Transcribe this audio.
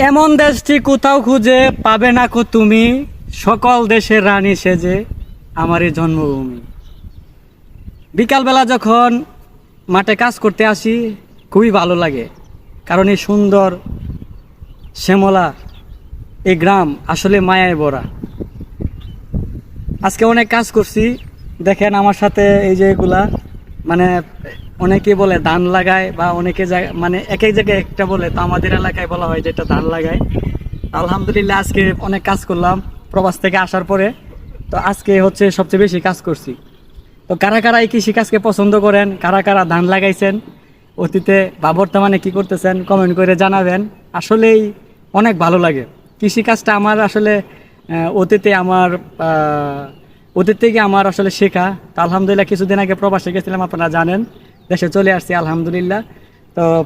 এমন দেশটি কোথাও খুঁজে পাবে না কো তুমি, সকল দেশের রানী সেজে আমারই জন্মভূমি। বিকালবেলা যখন মাঠে কাজ করতে আসি খুবই ভালো লাগে, কারণ এই সুন্দর শ্যামলা এই গ্রাম আসলে মায়ায় ভরা। আজকে অনেক কাজ করছি, দেখেন আমার সাথে এই যে এগুলা মানে অনেকে বলে ধান লাগায় বা অনেকে মানে এক এক জায়গায় একটা বলে, তো আমাদের এলাকায় বলা হয় যেটা ধান লাগায়। আলহামদুলিল্লাহ আজকে অনেক কাজ করলাম প্রবাস থেকে আসার পরে, তো আজকে হচ্ছে সবচেয়ে বেশি কাজ করছি। তো কারা কারা এই কৃষিকাজকে পছন্দ করেন, কারা কারা ধান লাগাইছেন অতীতে বা বর্তমানে কি করতেছেন কমেন্ট করে জানাবেন। আসলেই অনেক ভালো লাগে কৃষিকাজটা আমার। আসলে অতীতে আমার অতীত থেকে আমার আসলে শেখা। তো আলহামদুলিল্লাহ কিছুদিন আগে প্রবাসে গেছিলাম, আপনারা জানেন, দেশে চলে আসছি আলহামদুলিল্লাহ। তো